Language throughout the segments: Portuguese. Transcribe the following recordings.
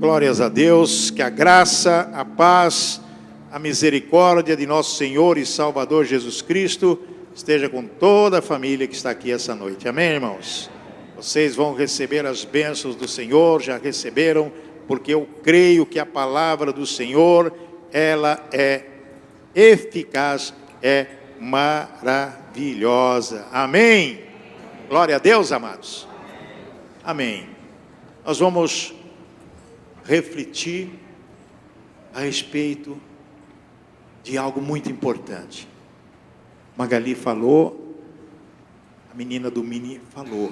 Glórias a Deus, que a graça, a paz, a misericórdia de nosso Senhor e Salvador Jesus Cristo esteja com toda a família que está aqui essa noite. Amém, irmãos? Vocês vão receber as bênçãos do Senhor, já receberam, porque eu creio que a palavra do Senhor, ela é eficaz, é maravilhosa. Amém? Glória a Deus, amados. Amém. Nós vamos refletir a respeito de algo muito importante. Magali falou, a menina do Mini falou.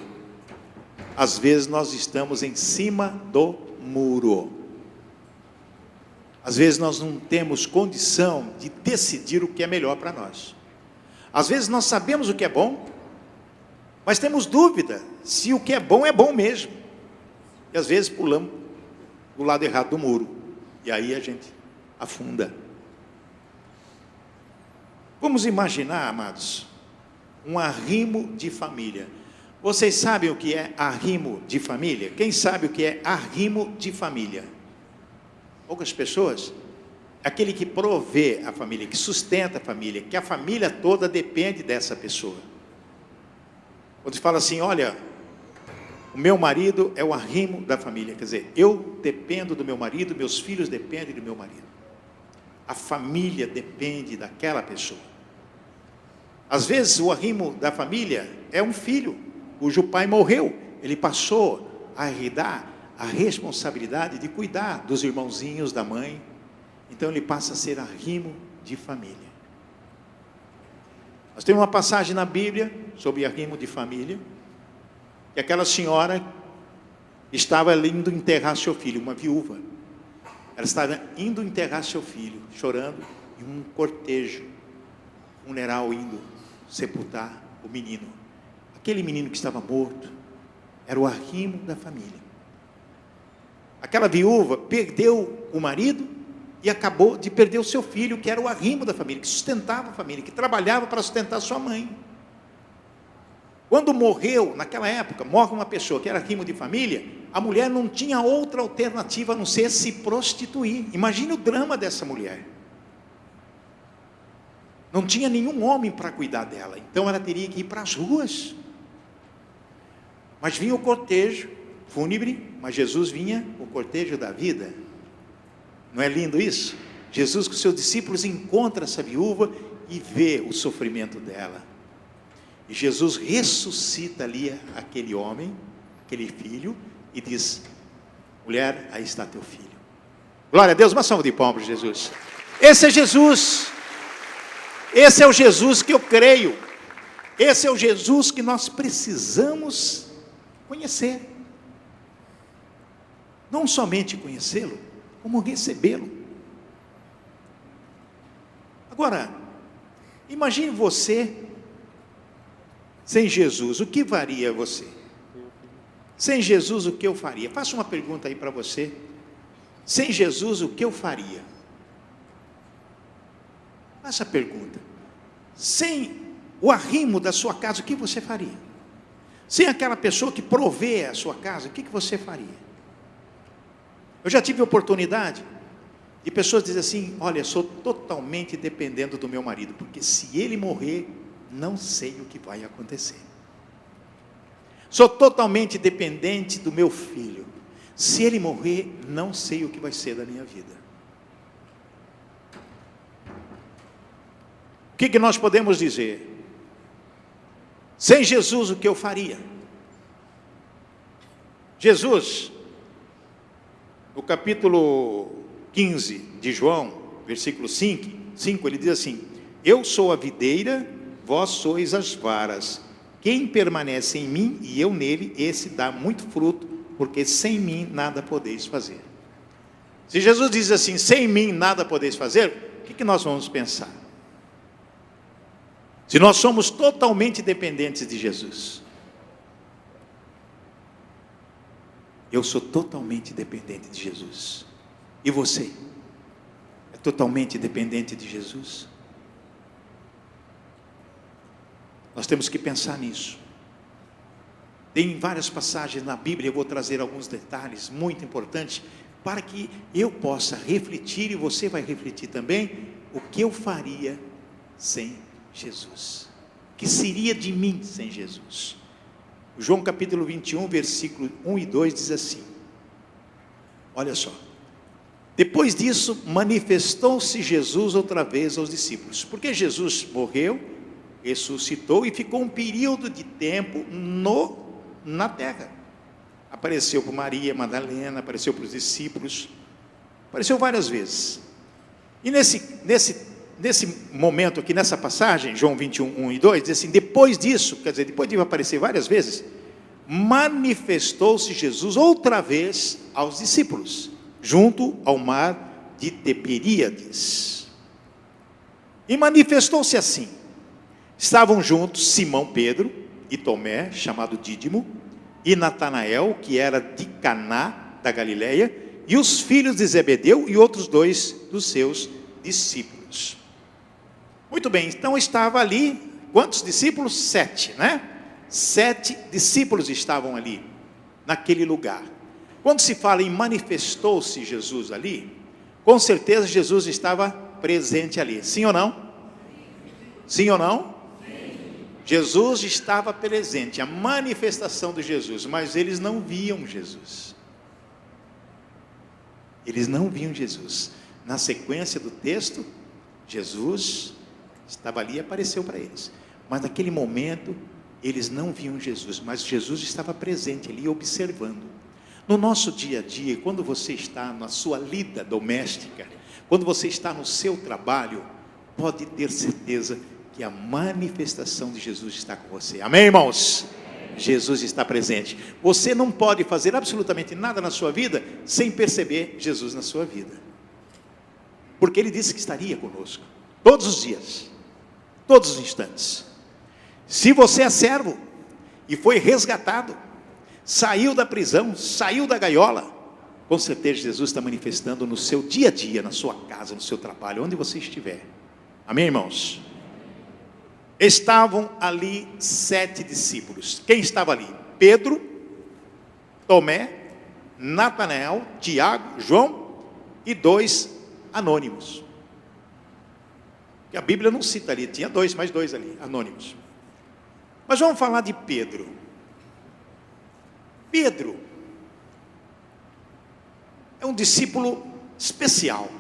Às vezes nós estamos em cima do muro. Às vezes nós não temos condição de decidir o que é melhor para nós. Às vezes nós sabemos o que é bom, mas temos dúvida se o que é bom mesmo. E às vezes pulamos do lado errado do muro. E aí a gente afunda. Vamos imaginar, amados, um arrimo de família. Vocês sabem o que é arrimo de família? Quem sabe o que é arrimo de família? Poucas pessoas. Aquele que provê a família, que sustenta a família, que a família toda depende dessa pessoa. Quando se fala assim, olha, o meu marido é o arrimo da família. Quer dizer, eu dependo do meu marido, meus filhos dependem do meu marido. A família depende daquela pessoa. Às vezes o arrimo da família é um filho, cujo pai morreu. Ele passou a herdar a responsabilidade de cuidar dos irmãozinhos da mãe. Então ele passa a ser arrimo de família. Nós temos uma passagem na Bíblia sobre arrimo de família, que aquela senhora estava indo enterrar seu filho, uma viúva. Ela estava indo enterrar seu filho, chorando, e um cortejo funeral indo sepultar o menino. Aquele menino que estava morto era o arrimo da família. Aquela viúva perdeu o marido e acabou de perder o seu filho, que era o arrimo da família, que sustentava a família, que trabalhava para sustentar sua mãe. Quando morreu, naquela época, morre uma pessoa que era arrimo de família, a mulher não tinha outra alternativa a não ser se prostituir. Imagine o drama dessa mulher. Não tinha nenhum homem para cuidar dela, então ela teria que ir para as ruas. Mas vinha o cortejo fúnebre, mas Jesus vinha o cortejo da vida. Não é lindo isso? Jesus com seus discípulos encontra essa viúva e vê o sofrimento dela. E Jesus ressuscita ali aquele homem, aquele filho, e diz, mulher, aí está teu filho. Glória a Deus, uma salva de palmas para Jesus. Esse é Jesus. Esse é o Jesus que eu creio. Esse é o Jesus que nós precisamos conhecer. Não somente conhecê-lo, como recebê-lo. Agora, imagine você sem Jesus, o que faria você? Sem Jesus, o que eu faria? Faço uma pergunta aí para você. Sem Jesus, o que eu faria? Faça a pergunta. Sem o arrimo da sua casa, o que você faria? Sem aquela pessoa que provê a sua casa, o que você faria? Eu já tive oportunidade de pessoas dizerem assim, olha, sou totalmente dependendo do meu marido, porque se ele morrer, não sei o que vai acontecer. Sou totalmente dependente do meu filho. Se ele morrer, não sei o que vai ser da minha vida. O que nós podemos dizer? Sem Jesus, o que eu faria? Jesus, no capítulo 15 de João, versículo 5, ele diz assim, eu sou a videira, vós sois as varas. Quem permanece em mim e eu nele, esse dá muito fruto, porque sem mim nada podeis fazer. Se Jesus diz assim, sem mim nada podeis fazer, o que nós vamos pensar? Se nós somos totalmente dependentes de Jesus. Eu sou totalmente dependente de Jesus. E você? É totalmente dependente de Jesus? Nós temos que pensar nisso. Tem várias passagens na Bíblia, eu vou trazer alguns detalhes muito importantes, para que eu possa refletir, e você vai refletir também, o que eu faria sem Jesus. O que seria de mim sem Jesus? João capítulo 21, versículo 1 e 2 diz assim, olha só. Depois disso, manifestou-se Jesus outra vez aos discípulos, porque Jesus morreu, ressuscitou e ficou um período de tempo na terra. Apareceu para Maria Madalena, apareceu para os discípulos, apareceu várias vezes. E nesse momento aqui, nessa passagem, João 21, 1 e 2, diz assim, depois disso, quer dizer, depois de aparecer várias vezes, manifestou-se Jesus outra vez aos discípulos, junto ao mar de Tiberíades. E manifestou-se assim, estavam juntos Simão Pedro e Tomé, chamado Dídimo, e Natanael, que era de Caná da Galileia, e os filhos de Zebedeu e outros 2 dos seus discípulos. Muito bem, então estava ali, quantos discípulos? 7, né? 7 discípulos estavam ali, naquele lugar. Quando se fala em manifestou-se Jesus ali, com certeza Jesus estava presente ali, sim ou não? Sim ou não? Jesus estava presente, a manifestação de Jesus, mas eles não viam Jesus. Eles não viam Jesus. Na sequência do texto, Jesus estava ali e apareceu para eles. Mas naquele momento, eles não viam Jesus, mas Jesus estava presente ali, observando. No nosso dia a dia, quando você está na sua lida doméstica, quando você está no seu trabalho, pode ter certeza que a manifestação de Jesus está com você. Amém, irmãos? Jesus está presente. Você não pode fazer absolutamente nada na sua vida sem perceber Jesus na sua vida, porque Ele disse que estaria conosco, todos os dias, todos os instantes. Se você é servo, e foi resgatado, saiu da prisão, saiu da gaiola, com certeza Jesus está manifestando no seu dia a dia, na sua casa, no seu trabalho, onde você estiver. Amém, irmãos? Estavam ali 7 discípulos. Quem estava ali? Pedro, Tomé, Natanael, Tiago, João e 2 anônimos. Que a Bíblia não cita ali, tinha mais dois ali, anônimos. Mas vamos falar de Pedro. Pedro é um discípulo especial.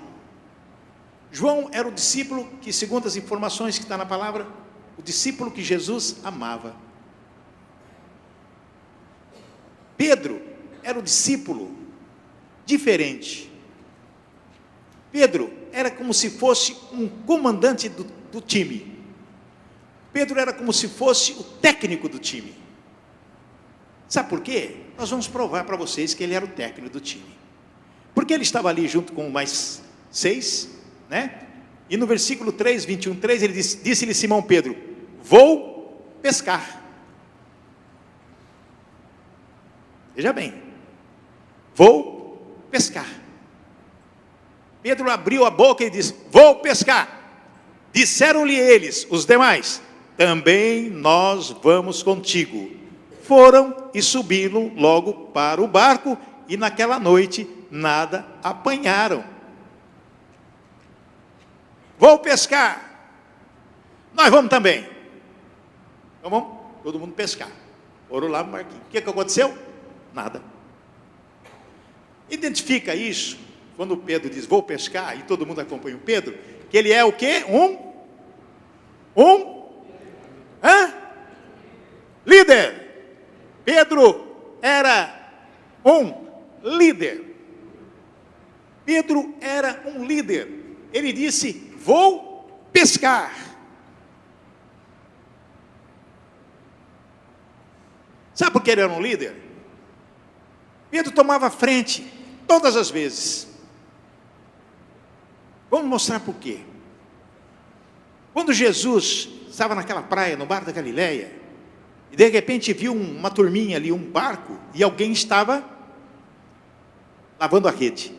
João era o discípulo que, segundo as informações que está na palavra, o discípulo que Jesus amava. Pedro era o discípulo diferente. Pedro era como se fosse um comandante do time. Pedro era como se fosse o técnico do time. Sabe por quê? Nós vamos provar para vocês que ele era o técnico do time. Porque ele estava ali junto com mais 6, né? E no versículo 3, 21, 3, ele disse-lhe Simão Pedro, vou pescar. Veja bem, vou pescar. Pedro abriu a boca e disse, vou pescar. Disseram-lhe eles, os demais, também nós vamos contigo. Foram e subiram logo para o barco, e naquela noite nada apanharam. Vou pescar. Nós vamos também. Então vamos, todo mundo pescar. Foram lá no barquinho. O que aconteceu? Nada. Identifica isso, quando Pedro diz, vou pescar, e todo mundo acompanha o Pedro, que ele é o quê? Líder. Pedro era um líder. Pedro era um líder. Ele disse, vou pescar. Sabe por que ele era um líder? Pedro tomava frente todas as vezes. Vamos mostrar por quê. Quando Jesus estava naquela praia, no Mar da Galileia, e de repente viu uma turminha ali, um barco, e alguém estava lavando a rede.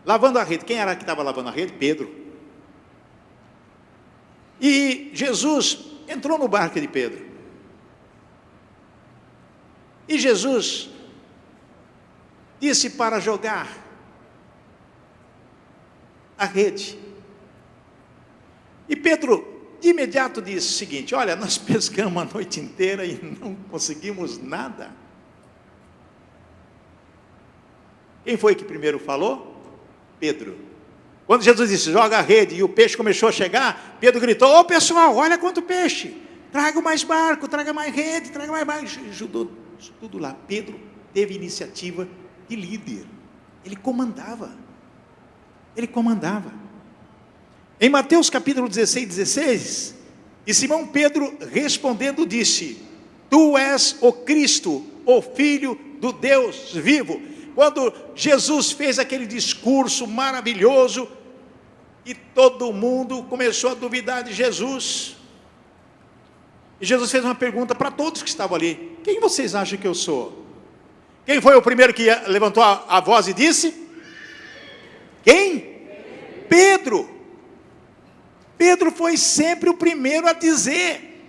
Lavando a rede. Quem era que estava lavando a rede? Pedro. E Jesus entrou no barco de Pedro. E Jesus disse para jogar a rede. E Pedro de imediato disse o seguinte: olha, nós pescamos a noite inteira e não conseguimos nada. Quem foi que primeiro falou? Pedro. Quando Jesus disse, joga a rede, e o peixe começou a chegar, Pedro gritou: ô pessoal, olha quanto peixe, traga mais barco, traga mais rede, traga mais barco. Ajudou tudo lá. Pedro teve iniciativa de líder, ele comandava. Em Mateus capítulo 16, e Simão Pedro respondendo disse: tu és o Cristo, o Filho do Deus vivo. Quando Jesus fez aquele discurso maravilhoso, e todo mundo começou a duvidar de Jesus, e Jesus fez uma pergunta para todos que estavam ali: quem vocês acham que eu sou? Quem foi o primeiro que levantou a voz e disse? Quem? Pedro. Pedro foi sempre o primeiro a dizer: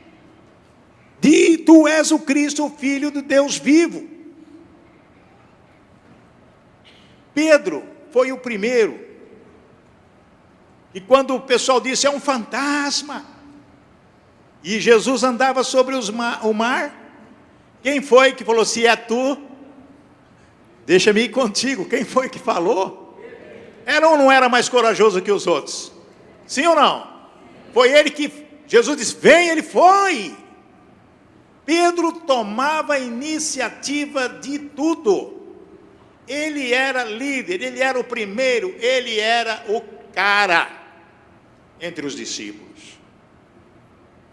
tu és o Cristo, o Filho do Deus vivo. Pedro foi o primeiro. E quando o pessoal disse: é um fantasma, e Jesus andava sobre o mar, quem foi que falou: se é tu, deixa-me ir contigo? Quem foi que falou? Era ou não era mais corajoso que os outros? Sim ou não? Foi ele que, Jesus disse: vem, ele foi. Pedro tomava a iniciativa de tudo. Ele era líder, ele era o primeiro, ele era o cara entre os discípulos.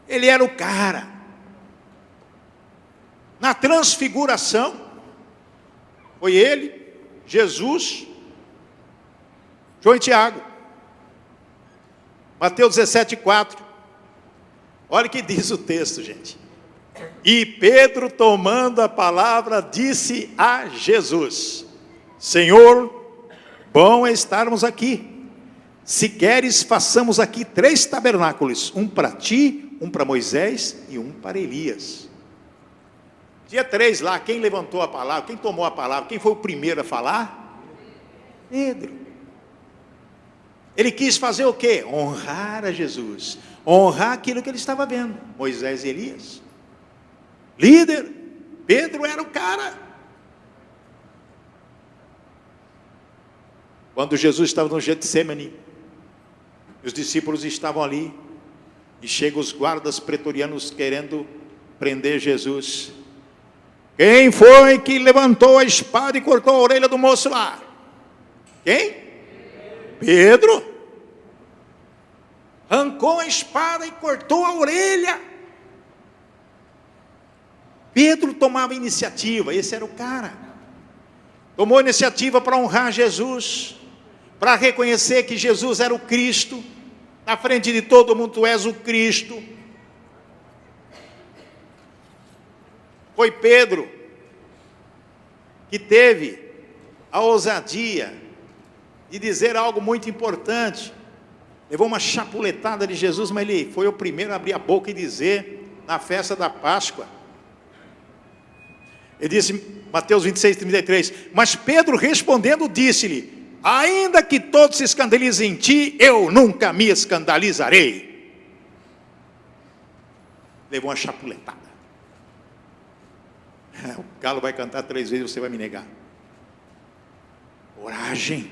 Ele era o cara. Na transfiguração, foi ele, Jesus, João e Tiago. Mateus 17:4. Olha o que diz o texto, gente. E Pedro, tomando a palavra, disse a Jesus: Senhor, bom é estarmos aqui. Se queres, façamos aqui 3 tabernáculos, um para ti, um para Moisés e um para Elias. Dia 3 lá, quem levantou a palavra, quem tomou a palavra, quem foi o primeiro a falar? Pedro. Ele quis fazer o quê? Honrar a Jesus, honrar aquilo que ele estava vendo, Moisés e Elias. Líder, Pedro era o cara. Quando Jesus estava no Getsemane, os discípulos estavam ali, e chegam os guardas pretorianos querendo prender Jesus. Quem foi que levantou a espada e cortou a orelha do moço lá? Quem? Pedro. Arrancou a espada e cortou a orelha. Pedro tomava iniciativa, esse era o cara. Tomou iniciativa para honrar Jesus, para reconhecer que Jesus era o Cristo. Na frente de todo mundo: tu és o Cristo. Foi Pedro que teve a ousadia de dizer algo muito importante. Levou uma chapuletada de Jesus, mas ele foi o primeiro a abrir a boca e dizer na festa da Páscoa. Ele disse, Mateus 26:33, mas Pedro respondendo disse-lhe: ainda que todos se escandalizem em ti, eu nunca me escandalizarei. Levou uma chapuletada. O galo vai cantar 3 vezes e você vai me negar. Coragem.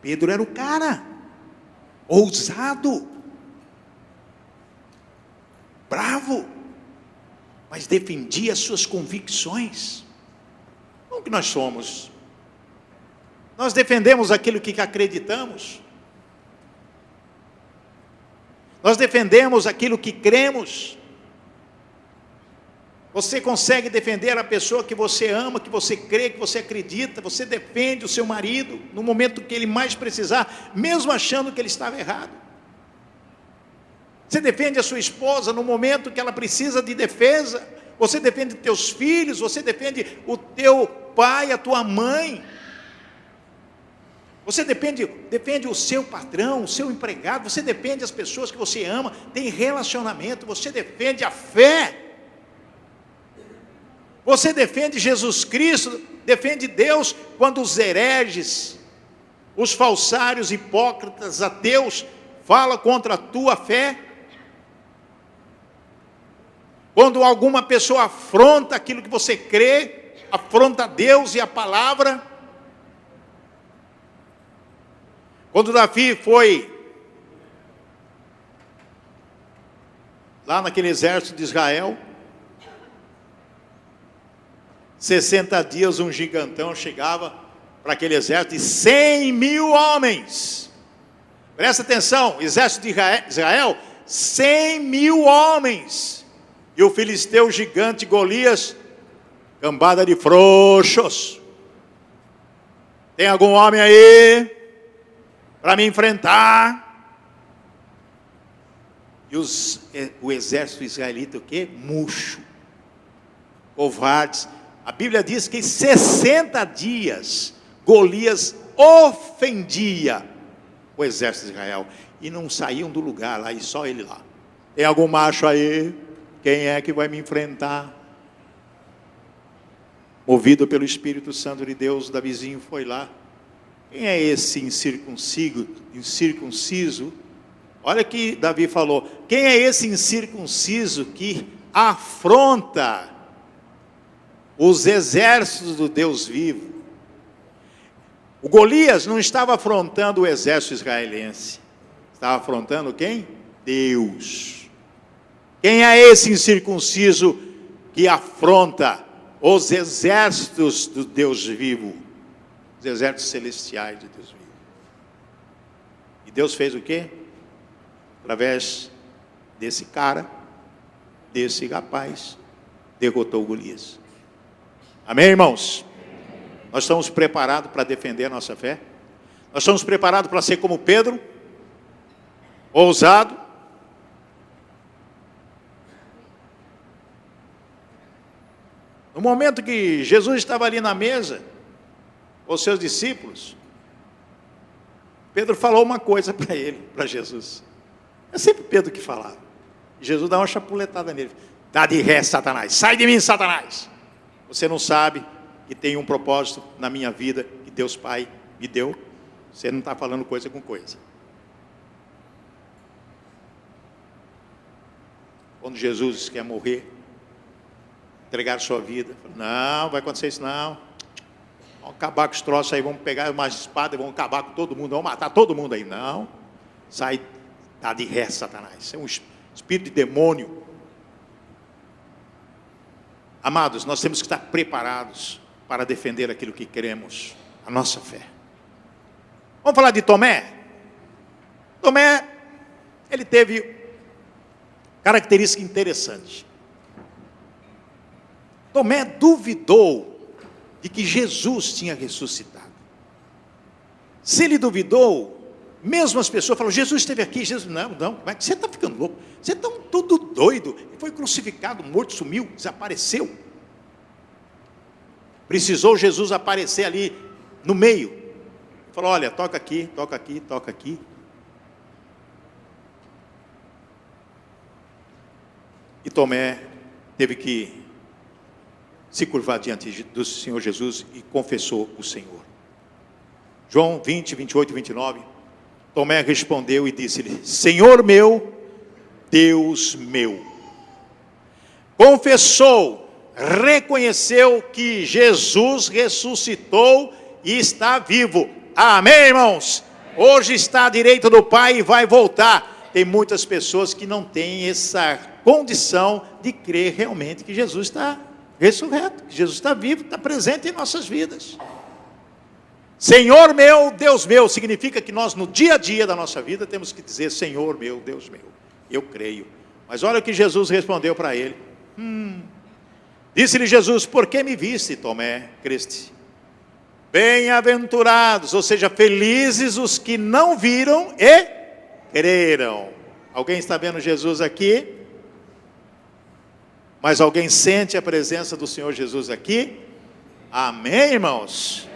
Pedro era o cara. Ousado. Bravo. Mas defendia as suas convicções. Como que nós somos? Nós defendemos aquilo que acreditamos. Nós defendemos aquilo que cremos. Você consegue defender a pessoa que você ama, que você crê, que você acredita. Você defende o seu marido no momento que ele mais precisar, mesmo achando que ele estava errado. Você defende a sua esposa no momento que ela precisa de defesa. Você defende teus filhos, você defende o teu pai, a tua mãe. Você defende o seu patrão, o seu empregado. Você defende as pessoas que você ama, tem relacionamento. Você defende a fé. Você defende Jesus Cristo, defende Deus, quando os hereges, os falsários, hipócritas, ateus, falam contra a tua fé? Quando alguma pessoa afronta aquilo que você crê, afronta Deus e a palavra? Quando Davi foi lá naquele exército de Israel, 60 dias um gigantão chegava para aquele exército de 100 mil homens. Presta atenção, exército de Israel, 100 mil homens. E o filisteu gigante Golias, cambada de frouxos. Tem algum homem aí para me enfrentar? E o exército israelita o quê? Murcho, covardes. A Bíblia diz que em 60 dias Golias ofendia o exército de Israel e não saíam do lugar lá, e só ele lá. Tem algum macho aí? Quem é que vai me enfrentar? Movido pelo Espírito Santo de Deus, Davizinho foi lá. Quem é esse incircunciso? Olha que Davi falou: quem é esse incircunciso que afronta os exércitos do Deus vivo? O Golias não estava afrontando o exército israelense, estava afrontando quem? Deus. Quem é esse incircunciso que afronta os exércitos do Deus vivo? Os exércitos celestiais de Deus vivo. E Deus fez o quê? Através desse cara, desse rapaz, derrotou Golias. Amém, irmãos? Nós estamos preparados para defender a nossa fé? Nós estamos preparados para ser como Pedro? Ousado? No momento que Jesus estava ali na mesa, com os seus discípulos, Pedro falou uma coisa para ele, para Jesus. É sempre Pedro que falava. Jesus dá uma chapuletada nele. Dá de ré, Satanás. Sai de mim, Satanás. Você não sabe que tem um propósito na minha vida que Deus Pai me deu? Você não está falando coisa com coisa. Quando Jesus quer morrer, entregar sua vida, não, vai acontecer isso não. Vamos acabar com os troços aí, vamos pegar uma espada e vamos acabar com todo mundo, vamos matar todo mundo aí. Não, sai, dá de ré, Satanás. É um espírito de demônio. Amados, nós temos que estar preparados para defender aquilo que queremos, a nossa fé. Vamos falar de Tomé. Tomé, ele teve característica interessante. Tomé duvidou de que Jesus tinha ressuscitado. Se ele duvidou, mesmo as pessoas falaram: Jesus esteve aqui. Jesus, não, você está ficando louco, você está todo doido, ele foi crucificado, morto, sumiu, desapareceu. Precisou Jesus aparecer ali no meio, falou: olha, toca aqui, toca aqui, toca aqui. E Tomé teve que se curvar diante do Senhor Jesus e confessou o Senhor. João 20, 28 e 29, Tomé respondeu e disse-lhe: Senhor meu, Deus meu. Confessou, reconheceu que Jesus ressuscitou e está vivo. Amém, irmãos? Hoje está à direita do Pai e vai voltar. Tem muitas pessoas que não têm essa condição de crer realmente que Jesus está ressurreto, que Jesus está vivo, está presente em nossas vidas. Senhor meu, Deus meu, significa que nós no dia a dia da nossa vida temos que dizer: Senhor meu, Deus meu, eu creio. Mas olha o que Jesus respondeu para ele. Disse-lhe Jesus: por que me viste, Tomé, creste? Bem-aventurados, ou seja, felizes os que não viram e creram. Alguém está vendo Jesus aqui? Mas alguém sente a presença do Senhor Jesus aqui? Amém, irmãos?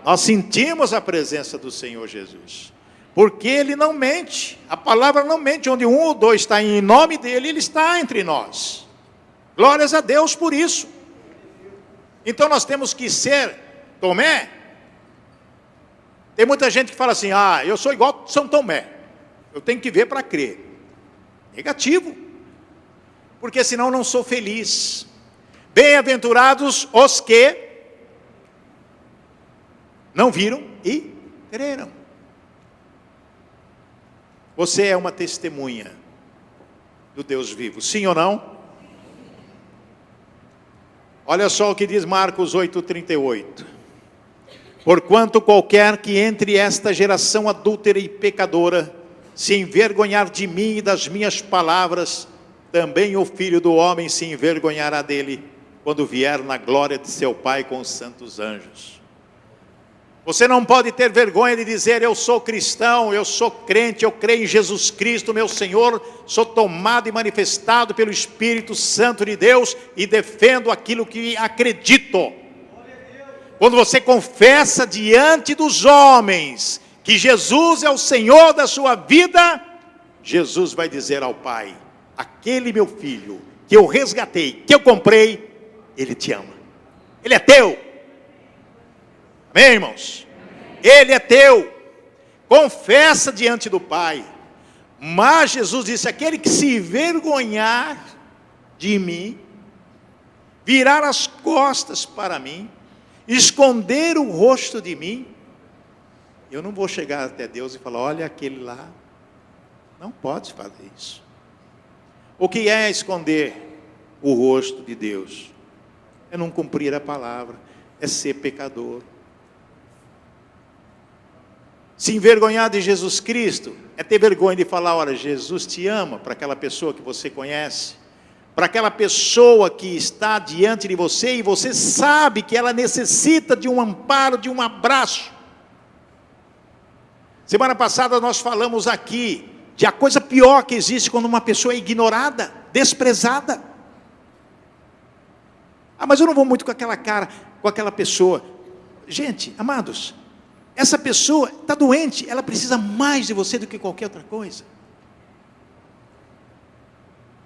Nós sentimos a presença do Senhor Jesus, porque Ele não mente, a palavra não mente. Onde um ou dois está em nome dEle, Ele está entre nós. Glórias a Deus por isso. Então nós temos que ser Tomé. Tem muita gente que fala assim: eu sou igual São Tomé, eu tenho que ver para crer. Negativo, porque senão não sou feliz. Bem-aventurados os que não viram e creram. Você é uma testemunha do Deus vivo, sim ou não? Olha só o que diz Marcos 8,38. Porquanto qualquer que entre esta geração adúltera e pecadora se envergonhar de mim e das minhas palavras, também o Filho do Homem se envergonhará dele, quando vier na glória de seu Pai com os santos anjos. Você não pode ter vergonha de dizer: eu sou cristão, eu sou crente, eu creio em Jesus Cristo, meu Senhor, sou tomado e manifestado pelo Espírito Santo de Deus e defendo aquilo que acredito. Quando você confessa diante dos homens que Jesus é o Senhor da sua vida, Jesus vai dizer ao Pai: aquele meu filho que eu resgatei, que eu comprei, ele te ama, ele é teu. Amém, irmãos? Ele é teu. Confessa diante do Pai. Mas Jesus disse: aquele que se envergonhar de mim, virar as costas para mim, esconder o rosto de mim, eu não vou chegar até Deus e falar: olha aquele lá. Não pode fazer isso. O que é esconder o rosto de Deus? É não cumprir a palavra, é ser pecador. Se envergonhar de Jesus Cristo é ter vergonha de falar: olha, Jesus te ama, para aquela pessoa que você conhece, para aquela pessoa que está diante de você e você sabe que ela necessita de um amparo, de um abraço. Semana passada nós falamos aqui de a coisa pior que existe quando uma pessoa é ignorada, desprezada. Mas eu não vou muito com aquela cara, com aquela pessoa. Gente, amados, essa pessoa está doente, ela precisa mais de você do que qualquer outra coisa.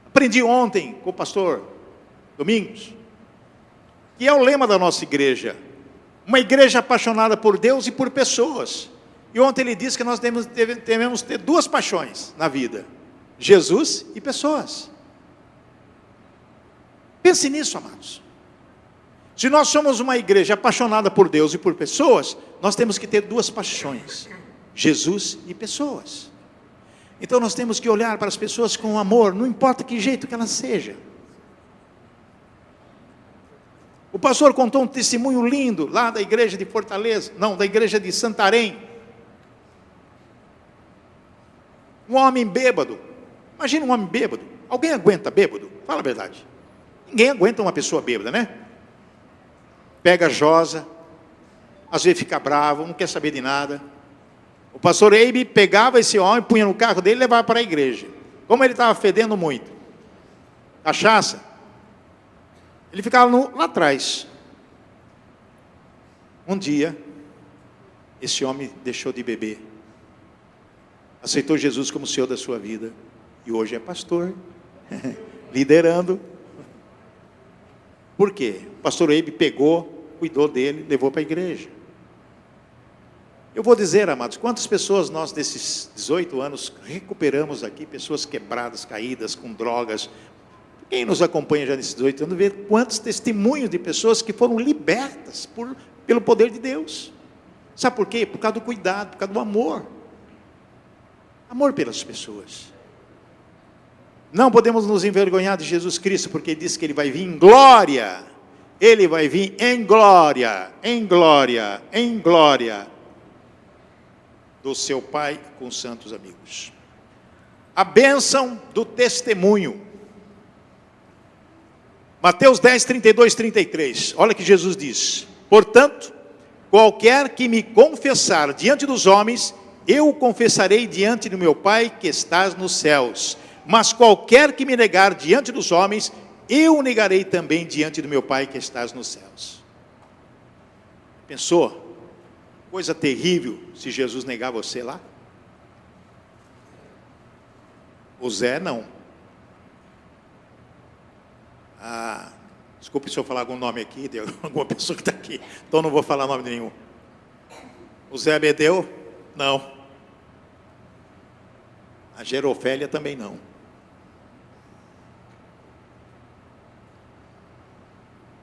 Aprendi ontem com o pastor Domingos, que é o lema da nossa igreja: uma igreja apaixonada por Deus e por pessoas. E ontem ele disse que nós devemos ter duas paixões na vida: Jesus e pessoas. Pense nisso, amados. Se nós somos uma igreja apaixonada por Deus e por pessoas, nós temos que ter duas paixões: Jesus e pessoas. Então nós temos que olhar para as pessoas com amor, não importa que jeito que ela seja. O pastor contou um testemunho lindo lá da igreja de Fortaleza, não, da igreja de Santarém. Um homem bêbado. Imagina um homem bêbado. Alguém aguenta bêbado? Fala a verdade. Ninguém aguenta uma pessoa bêbada, né? Pega josa, às vezes fica bravo, não quer saber de nada. O pastor Eibe pegava esse homem, punha no carro dele e levava para a igreja. Como ele estava fedendo muito, cachaça, ele ficava lá atrás. Um dia, esse homem deixou de beber, aceitou Jesus como Senhor da sua vida, e hoje é pastor, liderando. Por quê? O pastor Eibe pegou, cuidou dele, levou para a igreja. Eu vou dizer, amados, quantas pessoas nós desses 18 anos recuperamos aqui, pessoas quebradas, caídas, com drogas. Quem nos acompanha já nesses 18 anos vê quantos testemunhos de pessoas que foram libertas pelo poder de Deus. Sabe por quê? Por causa do cuidado, por causa do amor. Amor pelas pessoas. Não podemos nos envergonhar de Jesus Cristo, porque ele disse que ele vai vir em glória. Ele vai vir em glória, em glória, em glória do seu Pai com os santos amigos. A bênção do testemunho. Mateus 10, 32, 33. Olha que Jesus diz: portanto, qualquer que me confessar diante dos homens, eu o confessarei diante do meu Pai que estás nos céus. Mas qualquer que me negar diante dos homens, eu o negarei também diante do meu Pai que estás nos céus. Pensou? Coisa terrível se Jesus negar você lá. O Zé não. Desculpe se eu falar algum nome aqui, de alguma pessoa que está aqui, então não vou falar nome nenhum. O Zé Bedeu? Não. A Gerofélia também não.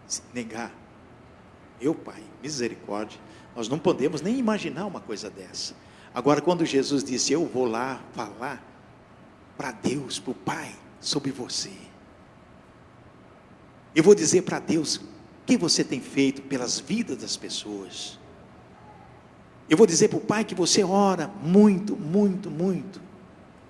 Se negar. Meu Pai, misericórdia. Nós não podemos nem imaginar uma coisa dessa. Agora, quando Jesus disse, eu vou lá falar para Deus, para o Pai, sobre você. Eu vou dizer para Deus o que você tem feito pelas vidas das pessoas. Eu vou dizer para o Pai que você ora muito, muito, muito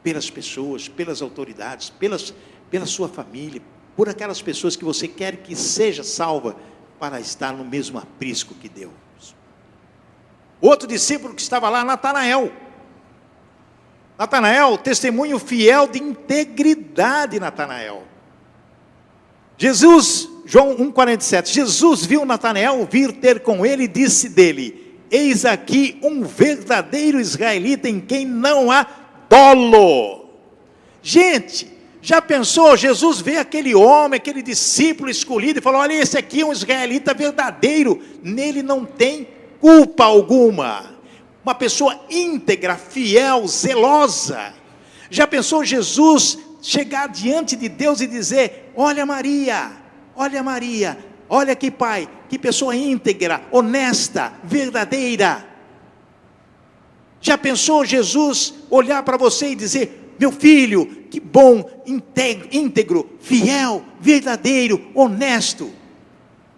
pelas pessoas, pelas autoridades, pela sua família, por aquelas pessoas que você quer que seja salva para estar no mesmo aprisco que Deus. Outro discípulo que estava lá, Natanael. Natanael, testemunho fiel de integridade, Natanael. Jesus, João 1,47, Jesus viu Natanael vir ter com ele e disse dele, eis aqui um verdadeiro israelita em quem não há dolo. Gente, já pensou, Jesus vê aquele homem, aquele discípulo escolhido e falou, olha, esse aqui é um israelita verdadeiro, nele não tem culpa alguma. Uma pessoa íntegra, fiel, zelosa. Já pensou Jesus chegar diante de Deus e dizer, olha Maria, olha aqui Pai, que pessoa íntegra, honesta, verdadeira. Já pensou Jesus olhar para você e dizer, meu filho, que bom, íntegro, fiel, verdadeiro, honesto.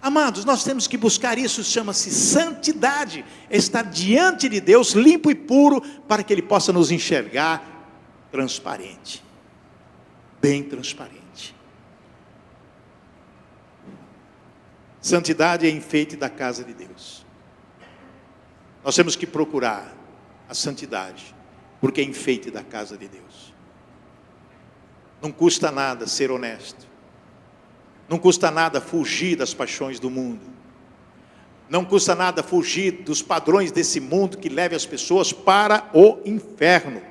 Amados, nós temos que buscar isso, chama-se santidade, estar diante de Deus, limpo e puro, para que Ele possa nos enxergar transparente, bem transparente. Santidade é enfeite da casa de Deus. Nós temos que procurar a santidade, porque é enfeite da casa de Deus. Não custa nada ser honesto. Não custa nada fugir das paixões do mundo. Não custa nada fugir dos padrões desse mundo que leva as pessoas para o inferno.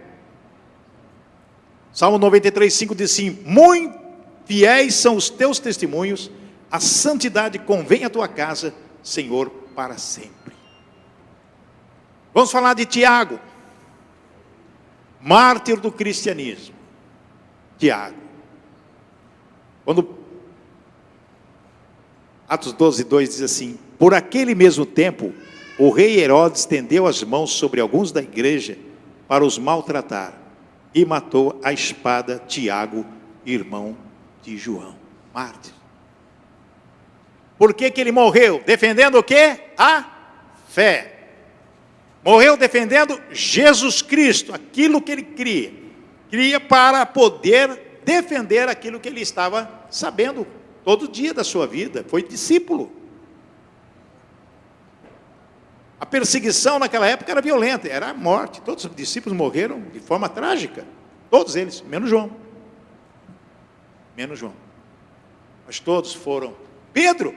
Salmo 93:5 diz assim, muito fiéis são os teus testemunhos, a santidade convém à tua casa, Senhor, para sempre. Vamos falar de Tiago, mártir do cristianismo. Tiago, quando Atos 12:2 diz assim, por aquele mesmo tempo, o rei Herodes estendeu as mãos sobre alguns da igreja para os maltratar e matou a espada Tiago, irmão de João, mártir. Por que ele morreu? Defendendo o quê? A fé. Morreu defendendo Jesus Cristo, aquilo que ele cria para poder defender aquilo que ele estava sabendo todo dia da sua vida, foi discípulo. A perseguição naquela época era violenta, era a morte, todos os discípulos morreram de forma trágica, todos eles, menos João, mas todos foram. Pedro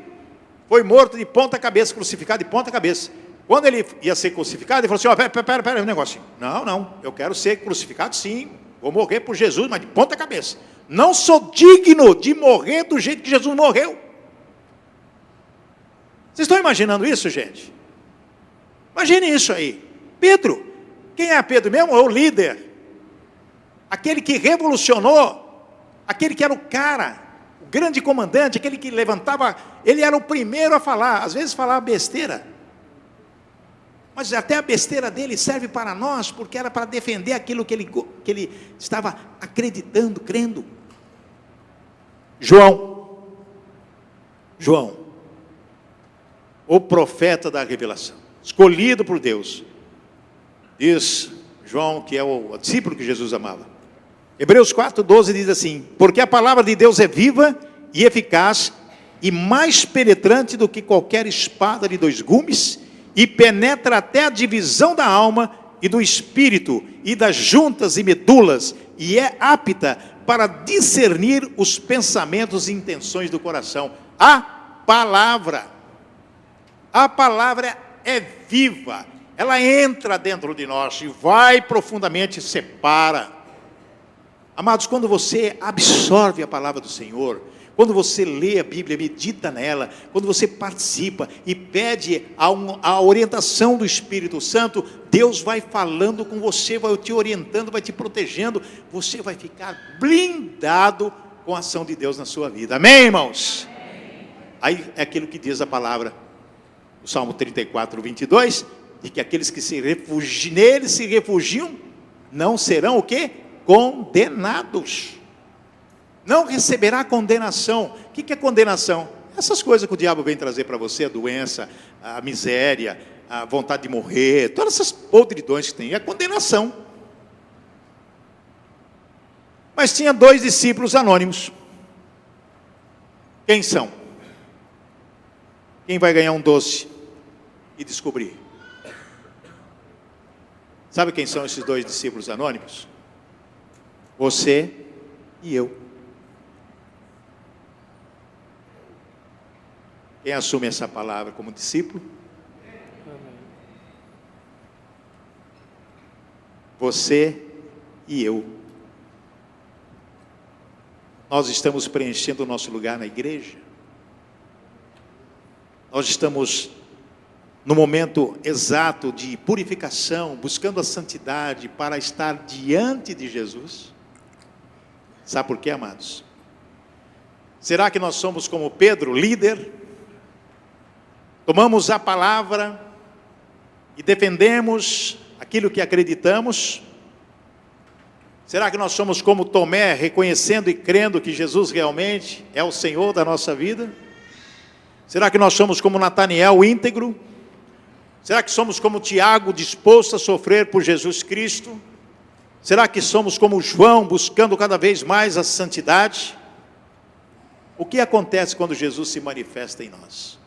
foi morto de ponta cabeça, crucificado de ponta cabeça. Quando ele ia ser crucificado, ele falou assim, pera um negocinho, não, eu quero ser crucificado sim, vou morrer por Jesus, mas de ponta cabeça. Não sou digno de morrer do jeito que Jesus morreu. Vocês estão imaginando isso, gente? Imagine isso aí. Pedro, quem é Pedro mesmo? É o líder, aquele que revolucionou, aquele que era o cara, o grande comandante, aquele que levantava, ele era o primeiro a falar, às vezes falava besteira, mas até a besteira dele serve para nós, porque era para defender aquilo que ele estava acreditando, crendo. João, o profeta da revelação, escolhido por Deus, diz João, que é o discípulo que Jesus amava. Hebreus 4:12 diz assim, porque a palavra de Deus é viva e eficaz, e mais penetrante do que qualquer espada de 2 gumes, e penetra até a divisão da alma e do espírito, e das juntas e medulas, e é apta para discernir os pensamentos e intenções do coração. A palavra é viva, ela entra dentro de nós e vai profundamente, separa. Amados, quando você absorve a palavra do Senhor, quando você lê a Bíblia, medita nela, quando você participa e pede a orientação do Espírito Santo, Deus vai falando com você, vai te orientando, vai te protegendo, você vai ficar blindado com a ação de Deus na sua vida. Amém, irmãos? Aí é aquilo que diz a palavra, o Salmo 34, 22, de que aqueles que nele se refugiam, não serão o quê? Condenados. Não receberá condenação. O que é condenação? Essas coisas que o diabo vem trazer para você, a doença, a miséria, a vontade de morrer, todas essas podridões que tem, é condenação. Mas tinha 2 discípulos anônimos. Quem são? Quem vai ganhar um doce e descobrir? Sabe quem são esses 2 discípulos anônimos? Você e eu. Quem assume essa palavra como discípulo? Você e eu. Nós estamos preenchendo o nosso lugar na igreja. Nós estamos no momento exato de purificação, buscando a santidade para estar diante de Jesus. Sabe por quê, amados? Será que nós somos como Pedro, líder? Tomamos a palavra e defendemos aquilo que acreditamos? Será que nós somos como Tomé, reconhecendo e crendo que Jesus realmente é o Senhor da nossa vida? Será que nós somos como Nataniel, íntegro? Será que somos como Tiago, disposto a sofrer por Jesus Cristo? Será que somos como João, buscando cada vez mais a santidade? O que acontece quando Jesus se manifesta em nós?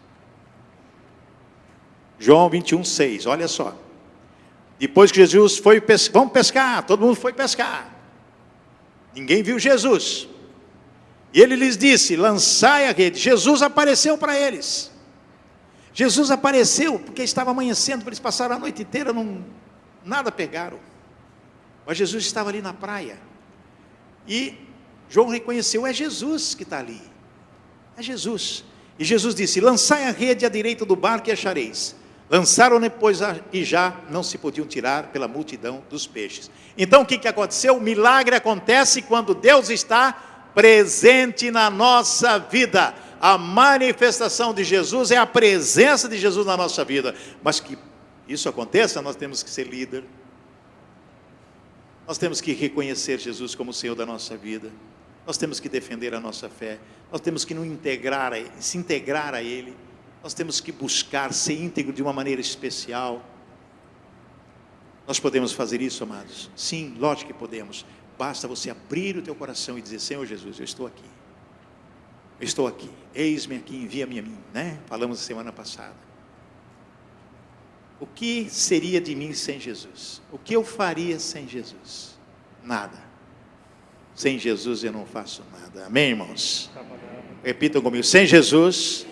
João 21:6, olha só. Depois que Jesus foi pescar, vamos pescar, todo mundo foi pescar. Ninguém viu Jesus. E ele lhes disse, lançai a rede. Jesus apareceu para eles. Jesus apareceu porque estava amanhecendo, eles passaram a noite inteira, nada pegaram. Mas Jesus estava ali na praia. E João reconheceu, é Jesus que está ali. É Jesus. E Jesus disse, lançai a rede à direita do barco e achareis. Lançaram depois e já não se podiam tirar pela multidão dos peixes. Então o que aconteceu? O milagre acontece quando Deus está presente na nossa vida. A manifestação de Jesus é a presença de Jesus na nossa vida. Mas que isso aconteça, nós temos que ser líder. Nós temos que reconhecer Jesus como o Senhor da nossa vida. Nós temos que defender a nossa fé. Nós temos que se integrar a Ele. Nós temos que buscar ser íntegro de uma maneira especial. Nós podemos fazer isso, amados? Sim, lógico que podemos. Basta você abrir o teu coração e dizer, Senhor Jesus, eu estou aqui. Eu estou aqui. Eis-me aqui, envia-me a mim, né? Falamos semana passada. O que seria de mim sem Jesus? O que eu faria sem Jesus? Nada. Sem Jesus eu não faço nada. Amém, irmãos? Repitam comigo, sem Jesus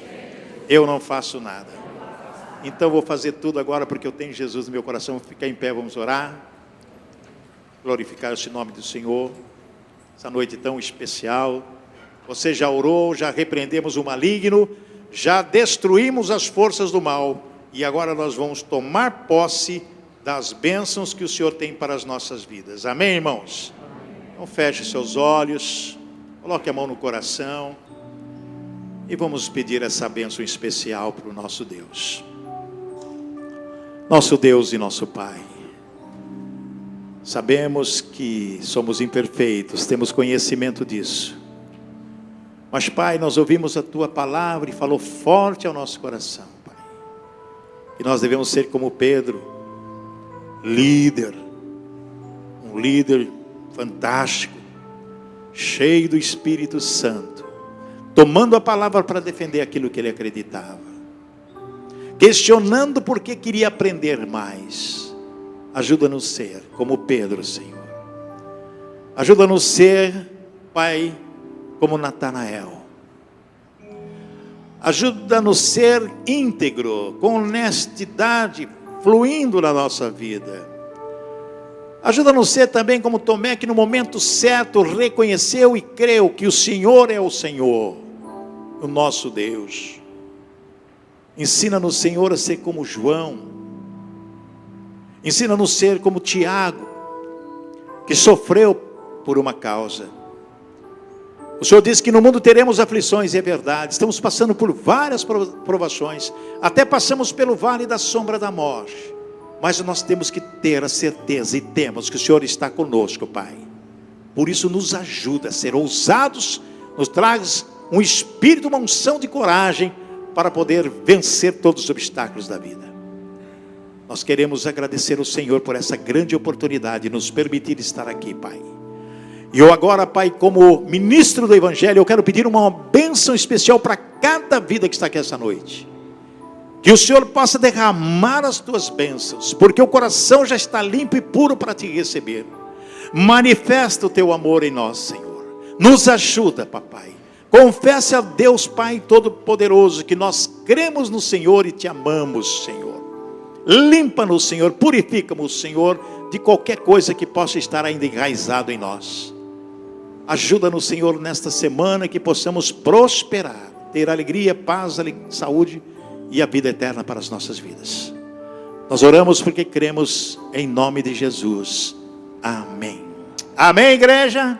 eu não faço nada. Então vou fazer tudo agora porque eu tenho Jesus no meu coração. Vou ficar em pé, vamos orar. Glorificar esse nome do Senhor. Essa noite tão especial. Você já orou, já repreendemos o maligno, já destruímos as forças do mal. E agora nós vamos tomar posse das bênçãos que o Senhor tem para as nossas vidas. Amém, irmãos? Então feche seus olhos, coloque a mão no coração. E vamos pedir essa bênção especial para o nosso Deus. Nosso Deus e nosso Pai. Sabemos que somos imperfeitos, temos conhecimento disso. Mas, Pai, nós ouvimos a Tua palavra e falou forte ao nosso coração, Pai. E nós devemos ser como Pedro, líder. Um líder fantástico, cheio do Espírito Santo. Tomando a palavra para defender aquilo que ele acreditava. Questionando porque queria aprender mais. Ajuda-nos a ser como Pedro, Senhor. Ajuda-nos a ser, Pai, como Natanael. Ajuda-nos a ser íntegro, com honestidade, fluindo na nossa vida. Ajuda-nos a ser também como Tomé, que no momento certo reconheceu e creu que o Senhor é o Senhor. no nosso Deus. Ensina-nos, Senhor, a ser como João. Ensina-nos a ser como Tiago, que sofreu por uma causa. O Senhor disse que no mundo teremos aflições, e é verdade. Estamos passando por várias provações. Até passamos pelo vale da sombra da morte. Mas nós temos que ter a certeza, e temos, que o Senhor está conosco, Pai. Por isso nos ajuda a ser ousados, nos traz um espírito, uma unção de coragem, para poder vencer todos os obstáculos da vida. Nós queremos agradecer ao Senhor por essa grande oportunidade de nos permitir estar aqui, Pai. E eu agora, Pai, como ministro do Evangelho, eu quero pedir uma bênção especial para cada vida que está aqui essa noite. Que o Senhor possa derramar as tuas bênçãos, porque o coração já está limpo e puro para te receber. Manifesta o teu amor em nós, Senhor. Nos ajuda, papai. Confesse a Deus, Pai Todo-Poderoso, que nós cremos no Senhor e te amamos, Senhor. Limpa-nos, Senhor, purifica-nos, Senhor, de qualquer coisa que possa estar ainda enraizado em nós. Ajuda-nos, Senhor, nesta semana, que possamos prosperar, ter alegria, paz, saúde e a vida eterna para as nossas vidas. Nós oramos porque cremos em nome de Jesus. Amém. Amém, igreja?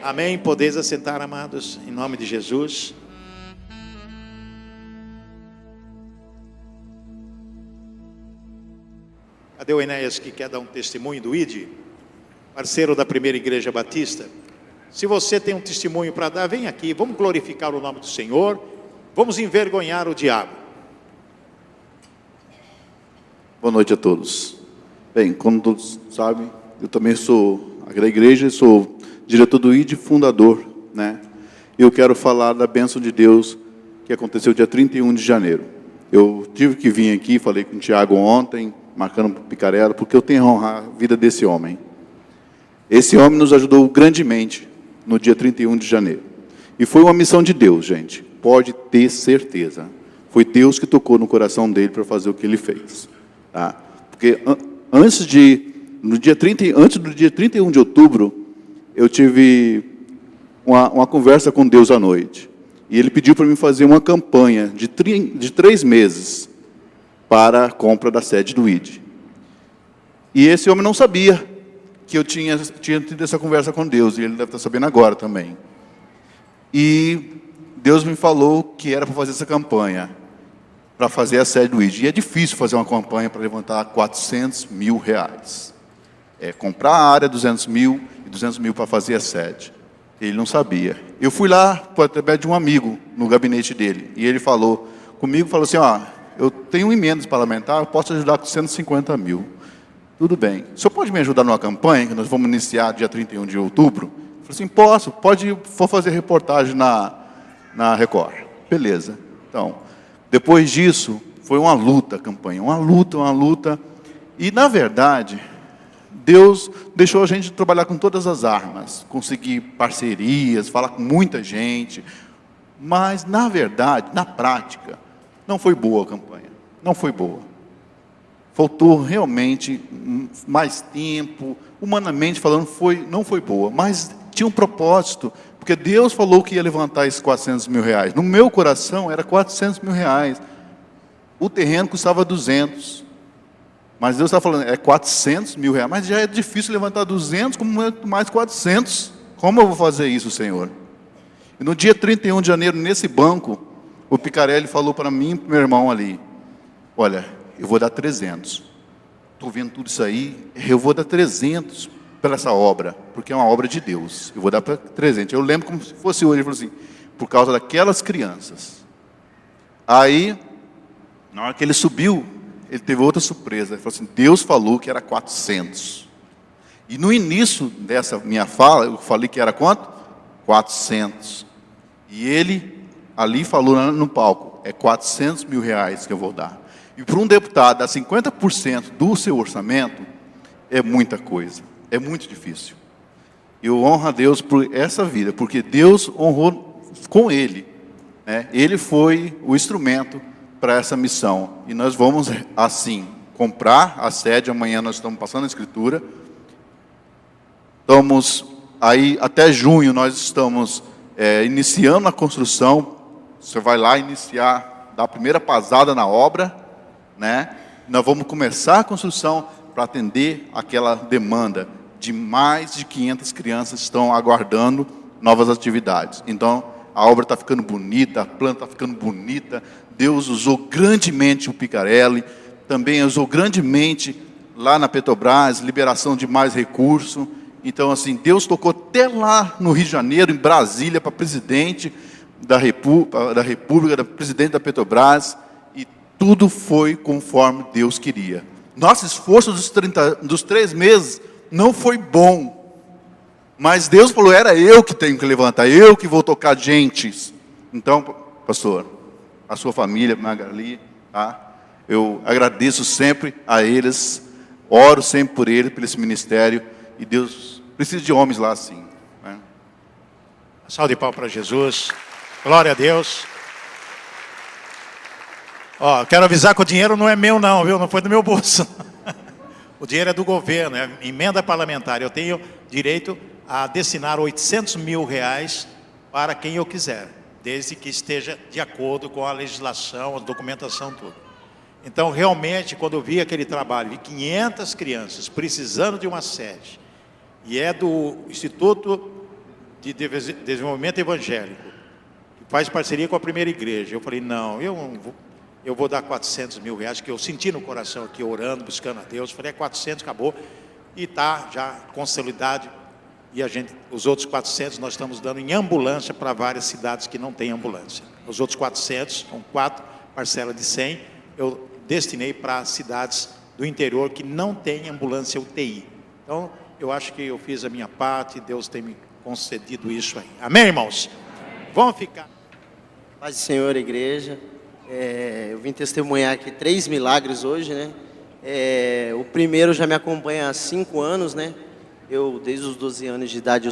Amém. Podeis assentar, amados, em nome de Jesus. Cadê o Enéas que quer dar um testemunho do ID? Parceiro da Primeira Igreja Batista. Se você tem um testemunho para dar, vem aqui. Vamos glorificar o nome do Senhor. Vamos envergonhar o diabo. Boa noite a todos. Bem, como todos sabem, eu também sou aqui da igreja, sou diretor do ID, fundador, né? Eu quero falar da bênção de Deus que aconteceu dia 31 de janeiro. Eu tive que vir aqui, falei com o Tiago ontem, marcando para o Picarella, porque eu tenho que honrar a vida desse homem. Esse homem nos ajudou grandemente no dia 31 de janeiro. E foi uma missão de Deus, gente. Pode ter certeza. Foi Deus que tocou no coração dele para fazer o que ele fez. Tá? Porque antes do dia 31 de outubro, eu tive uma conversa com Deus à noite. E ele pediu para mim fazer uma campanha de 3 meses para a compra da sede do ID. E esse homem não sabia que eu tinha tido essa conversa com Deus, e ele deve estar sabendo agora também. E Deus me falou que era para fazer essa campanha, para fazer a sede do ID. E é difícil fazer uma campanha para levantar 400 mil reais. É comprar a área, 200 mil, e 200 mil para fazer a sede. Ele não sabia. Eu fui lá, através de um amigo, no gabinete dele, e ele falou comigo, falou assim, eu tenho emendas parlamentar, eu posso ajudar com 150 mil. Tudo bem. O senhor pode me ajudar numa campanha, que nós vamos iniciar dia 31 de outubro? Eu falei assim, posso, vou fazer reportagem na Record. Beleza. Então, depois disso, foi uma luta a campanha, uma luta. E, na verdade, Deus deixou a gente trabalhar com todas as armas, conseguir parcerias, falar com muita gente. Mas, na verdade, na prática, não foi boa a campanha. Não foi boa. Faltou realmente mais tempo. Humanamente falando, não foi boa. Mas tinha um propósito. Porque Deus falou que ia levantar esses 400 mil reais. No meu coração, era 400 mil reais. O terreno custava 200. Mas Deus estava falando, é 400 mil reais. Mas já é difícil levantar 200, como mais 400. Como eu vou fazer isso, Senhor? E no dia 31 de janeiro, nesse banco, o Picarelli falou para mim e para o meu irmão ali, olha, eu vou dar 300. Estou vendo tudo isso aí, eu vou dar 300 para essa obra, porque é uma obra de Deus. Eu vou dar para 300. Eu lembro como se fosse hoje, ele falou assim, por causa daquelas crianças. Aí, na hora que ele subiu, ele teve outra surpresa. Ele falou assim, Deus falou que era 400. E no início dessa minha fala, eu falei que era quanto? 400. E ele ali falou no palco, é 400 mil reais que eu vou dar. E para um deputado dar 50% do seu orçamento, é muita coisa, é muito difícil. Eu honro a Deus por essa vida, porque Deus honrou com ele, né? Ele foi o instrumento para essa missão. E nós vamos, assim, comprar a sede. Amanhã nós estamos passando a escritura. Estamos aí, até junho, nós estamos iniciando a construção. você vai lá iniciar, dar a primeira pasada na obra, né? Nós vamos começar a construção para atender aquela demanda de mais de 500 crianças que estão aguardando novas atividades. Então, a obra está ficando bonita, a planta está ficando bonita. Deus usou grandemente o Picarelli, também usou grandemente lá na Petrobras, liberação de mais recursos. Então, assim, Deus tocou até lá no Rio de Janeiro, em Brasília, para presidente da República, da presidente da Petrobras, e tudo foi conforme Deus queria. Nosso esforço dos 3 meses não foi bom, mas Deus falou, era eu que tenho que levantar, eu que vou tocar gentes. Então, pastor, a sua família, Magali, tá? Eu agradeço sempre a eles, oro sempre por eles, por esse ministério, e Deus precisa de homens lá assim, né? Salve de palmas para Jesus, glória a Deus. Ó, quero avisar que o dinheiro não é meu não, viu? Não foi do meu bolso. O dinheiro é do governo, é emenda parlamentar. Eu tenho direito a destinar 800 mil reais para quem eu quiser, desde que esteja de acordo com a legislação, a documentação, tudo. Então, realmente, quando eu vi aquele trabalho de 500 crianças precisando de uma sede, e é do Instituto de Desenvolvimento Evangélico, que faz parceria com a Primeira Igreja, eu falei, não, eu vou dar 400 mil reais, que eu senti no coração aqui, orando, buscando a Deus. Falei, 400, acabou. E está já consolidado. E os outros 400 nós estamos dando em ambulância para várias cidades que não têm ambulância. Os outros 400, são 4 parcelas de 100, eu destinei para cidades do interior que não têm ambulância UTI. Então, eu acho que eu fiz a minha parte, Deus tem me concedido isso aí. Amém, irmãos? Vamos ficar. Paz do Senhor, igreja. Eu vim testemunhar aqui 3 milagres hoje, né? O primeiro já me acompanha há 5 anos, né? Eu, desde os 12 anos de idade,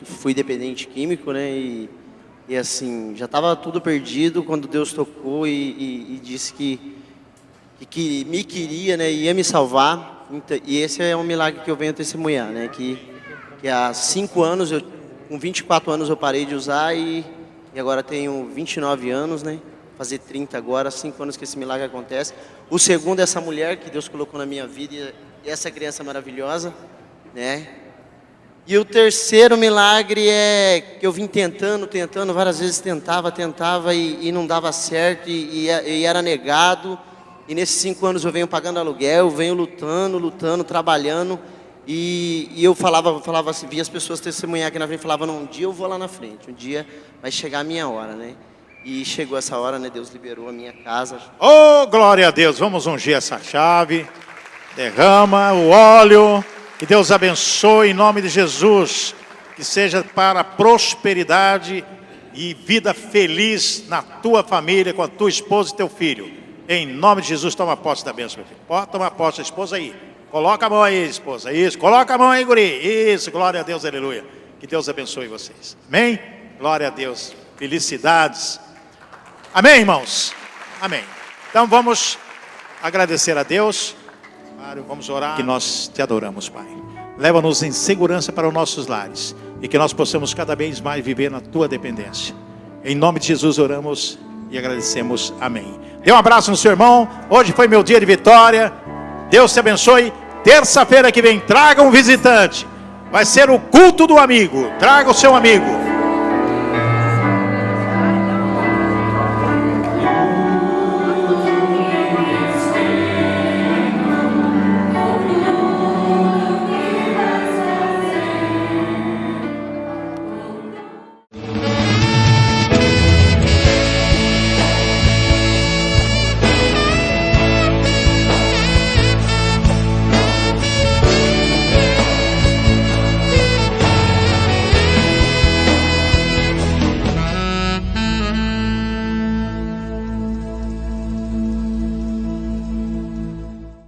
fui dependente químico, né? E assim, já estava tudo perdido quando Deus tocou e disse que me queria, né? Ia me salvar. E esse é um milagre que eu venho testemunhar, né? Que há 5 anos, com 24 anos eu parei de usar e agora tenho 29 anos, né? Fazer 30 agora, 5 anos que esse milagre acontece. O segundo é essa mulher que Deus colocou na minha vida e essa criança maravilhosa, né? E o terceiro milagre é que eu vim tentando, várias vezes tentava e não dava certo e era negado. E nesses 5 anos eu venho pagando aluguel, venho lutando, trabalhando. E eu falava assim, via as pessoas testemunhar aqui na frente, falava, não, um dia eu vou lá na frente, um dia vai chegar a minha hora, né? E chegou essa hora, né? Deus liberou a minha casa. Oh, glória a Deus! Vamos ungir essa chave. Derrama o óleo. Que Deus abençoe em nome de Jesus. Que seja para prosperidade e vida feliz na tua família, com a tua esposa e teu filho. Em nome de Jesus, toma posse da bênção, meu filho. Pode tomar posse, a esposa aí. Coloca a mão aí, esposa. Isso, coloca a mão aí, guri. Isso, glória a Deus, aleluia. Que Deus abençoe vocês. Amém? Glória a Deus. Felicidades. Amém, irmãos? Amém. Então vamos agradecer a Deus. Vamos orar. Que nós te adoramos, Pai. Leva-nos em segurança para os nossos lares. E que nós possamos cada vez mais viver na tua dependência. Em nome de Jesus oramos e agradecemos. Amém. Dê um abraço no seu irmão. Hoje foi meu dia de vitória. Deus te abençoe. Terça-feira que vem, traga um visitante. Vai ser o culto do amigo. Traga o seu amigo.